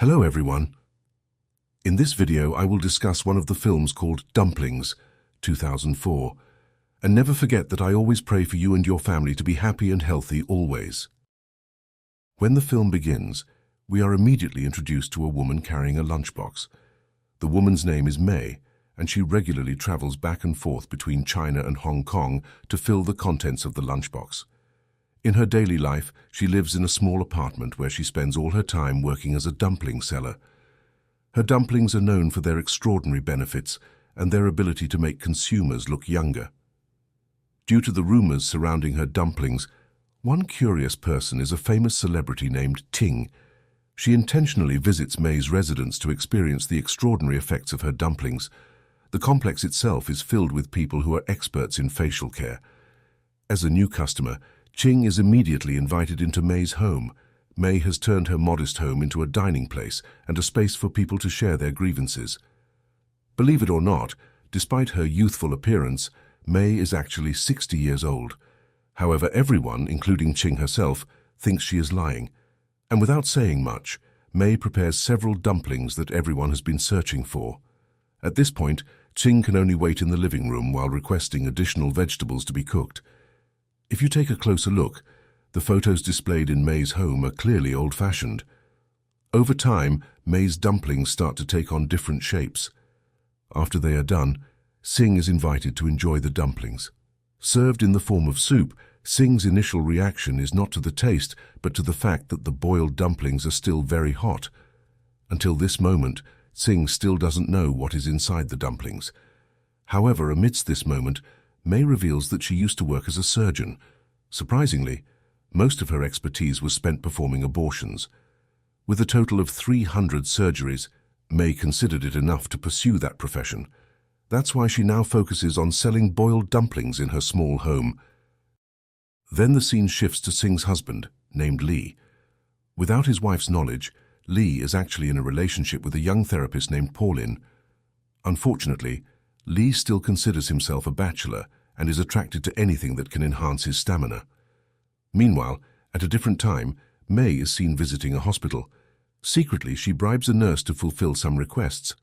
Hello everyone. In this video I will discuss one of the films called Dumplings, 2004. And never forget that I always pray for you and your family to be happy and healthy always. When the film begins, we are immediately introduced to a woman carrying a lunchbox. The woman's name is May, and she regularly travels back and forth between China and Hong Kong to fill the contents of the lunchbox. In her daily life, she lives in a small apartment where she spends all her time working as a dumpling seller. Her dumplings are known for their extraordinary benefits and their ability to make consumers look younger. Due to the rumors surrounding her dumplings, one curious person is a famous celebrity named Ting. She intentionally visits May's residence to experience the extraordinary effects of her dumplings. The complex itself is filled with people who are experts in facial care. As a new customer, Ting is immediately invited into May's home. May has turned her modest home into a dining place and a space for people to share their grievances. Believe it or not, despite her youthful appearance, May is actually 60 years old. However, everyone, including Ting herself, thinks she is lying. And without saying much, May prepares several dumplings that everyone has been searching for. At this point, Ting can only wait in the living room while requesting additional vegetables to be cooked. If you take a closer look, the photos displayed in May's home are clearly old-fashioned. Over time, May's dumplings start to take on different shapes. After they are done, Sing is invited to enjoy the dumplings. Served in the form of soup, Sing's initial reaction is not to the taste, but to the fact that the boiled dumplings are still very hot. Until this moment, Sing still doesn't know what is inside the dumplings. However, amidst this moment, May reveals that she used to work as a surgeon. Surprisingly, most of her expertise was spent performing abortions. With a total of 300 surgeries, May considered it enough to pursue that profession. That's why she now focuses on selling boiled dumplings in her small home. Then the scene shifts to Sing's husband, named Lee. Without his wife's knowledge, Lee is actually in a relationship with a young therapist named Pauline. Unfortunately, Lee still considers himself a bachelor and is attracted to anything that can enhance his stamina. Meanwhile, at a different time, May is seen visiting a hospital. Secretly, she bribes a nurse to fulfill some requests.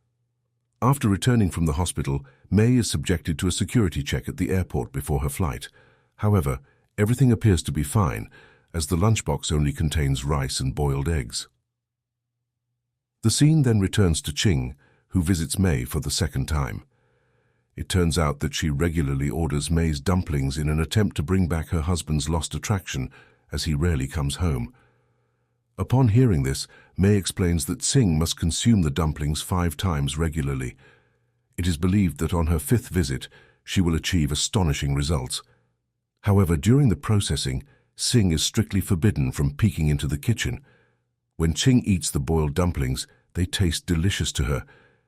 After returning from the hospital, May is subjected to a security check at the airport before her flight. However, everything appears to be fine, as the lunchbox only contains rice and boiled eggs. The scene then returns to Ting, who visits May for the second time. It turns out that she regularly orders May's dumplings in an attempt to bring back her husband's lost attraction, as he rarely comes home. Upon hearing this, May explains that Sing must consume the dumplings 5 times regularly. It is believed that on her 5th visit, she will achieve astonishing results. However, during the processing, Sing is strictly forbidden from peeking into the kitchen. When Ting eats the boiled dumplings, they taste delicious to her,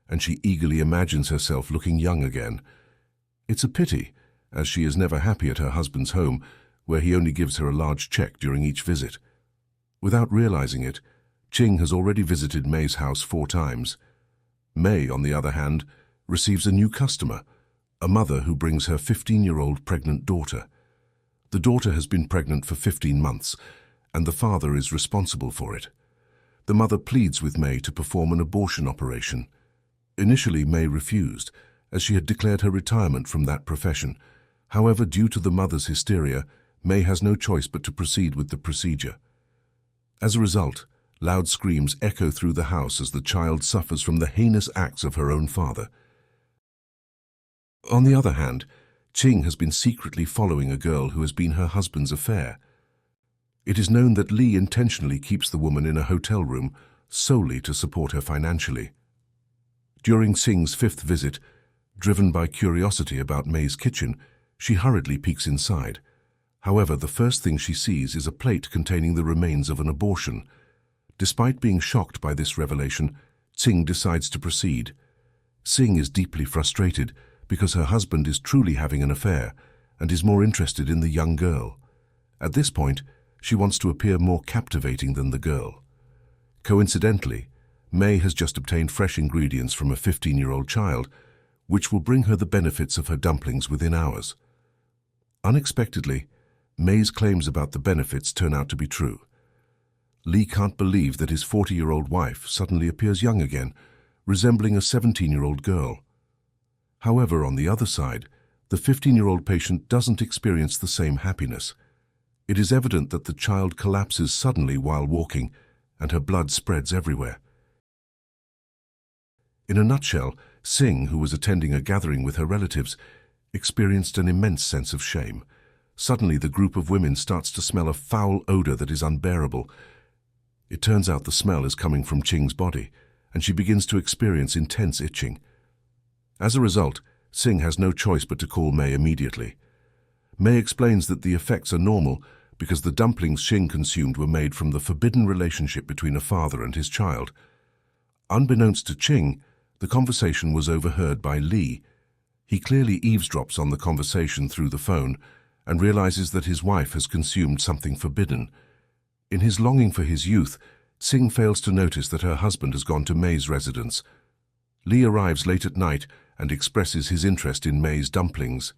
and she eagerly imagines herself looking young again. It's a pity, as she is never happy at her husband's home, where he only gives her a large check during each visit. Without realizing it, Ting has already visited May's house 4 times. May, on the other hand, receives a new customer, a mother who brings her 15-year-old pregnant daughter. The daughter has been pregnant for 15 months, and the father is responsible for it. The mother pleads with May to perform an abortion operation. Initially, May refused, as she had declared her retirement from that profession. However, due to the mother's hysteria, May has no choice but to proceed with the procedure. As a result, loud screams echo through the house as the child suffers from the heinous acts of her own father. On the other hand, Ting has been secretly following a girl who has been her husband's affair. It is known that Lee intentionally keeps the woman in a hotel room solely to support her financially. During Sing's 5th visit, driven by curiosity about May's kitchen, she hurriedly peeks inside. However, the first thing she sees is a plate containing the remains of an abortion. Despite being shocked by this revelation, Sing decides to proceed. Sing is deeply frustrated because her husband is truly having an affair and is more interested in the young girl. At this point, she wants to appear more captivating than the girl. Coincidentally, May has just obtained fresh ingredients from a 15-year-old child, which will bring her the benefits of her dumplings within hours. Unexpectedly, May's claims about the benefits turn out to be true. Lee can't believe that his 40-year-old wife suddenly appears young again, resembling a 17-year-old girl. However, on the other side, the 15-year-old patient doesn't experience the same happiness. It is evident that the child collapses suddenly while walking, and her blood spreads everywhere. In a nutshell, Singh, who was attending a gathering with her relatives, experienced an immense sense of shame. Suddenly, the group of women starts to smell a foul odor that is unbearable. It turns out the smell is coming from Ching's body, and she begins to experience intense itching. As a result, Singh has no choice but to call May immediately. May explains that the effects are normal because the dumplings Ching consumed were made from the forbidden relationship between a father and his child. Unbeknownst to Ching, the conversation was overheard by Lee. He clearly eavesdrops on the conversation through the phone and realizes that his wife has consumed something forbidden. In his longing for his youth, Singh fails to notice that her husband has gone to May's residence. Lee arrives late at night and expresses his interest in May's dumplings.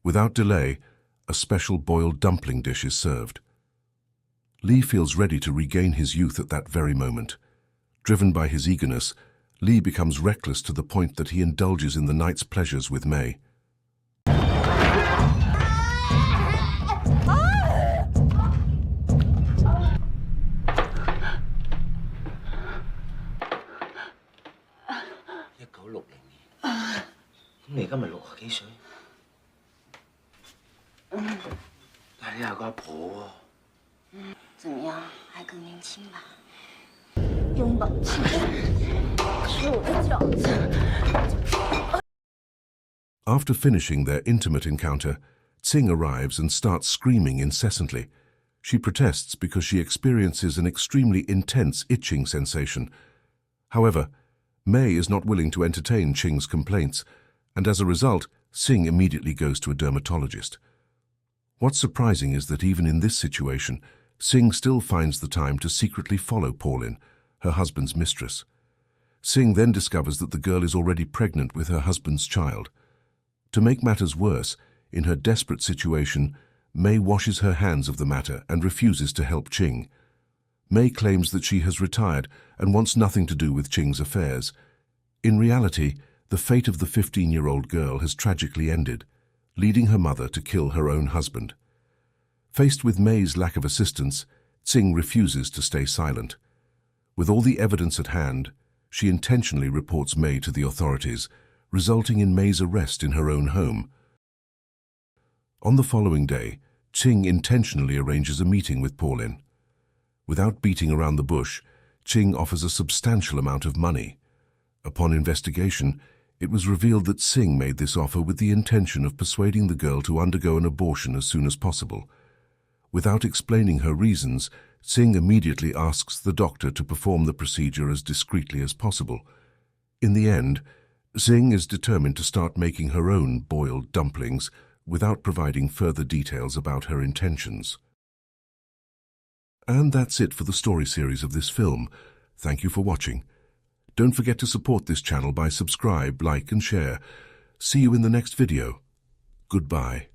Without delay, a special boiled dumpling dish is served. Lee feels ready to regain his youth at that very moment. Driven by his eagerness, Lee becomes reckless to the point that he indulges in the night's pleasures with May. After finishing their intimate encounter, Tsing arrives and starts screaming incessantly. She protests because she experiences an extremely intense itching sensation. However, May is not willing to entertain Ching's complaints, and as a result, Tsing immediately goes to a dermatologist. What's surprising is that even in this situation, Tsing still finds the time to secretly follow Pauline, her husband's mistress. Tsing then discovers that the girl is already pregnant with her husband's child. To make matters worse, in her desperate situation, May washes her hands of the matter and refuses to help Ching. May claims that she has retired and wants nothing to do with Ching's affairs. In reality, the fate of the 15-year-old girl has tragically ended, leading her mother to kill her own husband. Faced with May's lack of assistance, Tsing refuses to stay silent. With all the evidence at hand, she intentionally reports May to the authorities, resulting in May's arrest in her own home. On the following day, Ching intentionally arranges a meeting with Pauline. Without beating around the bush, Ching offers a substantial amount of money. Upon investigation, it was revealed that Tsing made this offer with the intention of persuading the girl to undergo an abortion as soon as possible. Without explaining her reasons, Tsing immediately asks the doctor to perform the procedure as discreetly as possible. In the end, Tsing is determined to start making her own boiled dumplings without providing further details about her intentions. And that's it for the story series of this film. Thank you for watching. Don't forget to support this channel by subscribe, like and share. See you in the next video. Goodbye.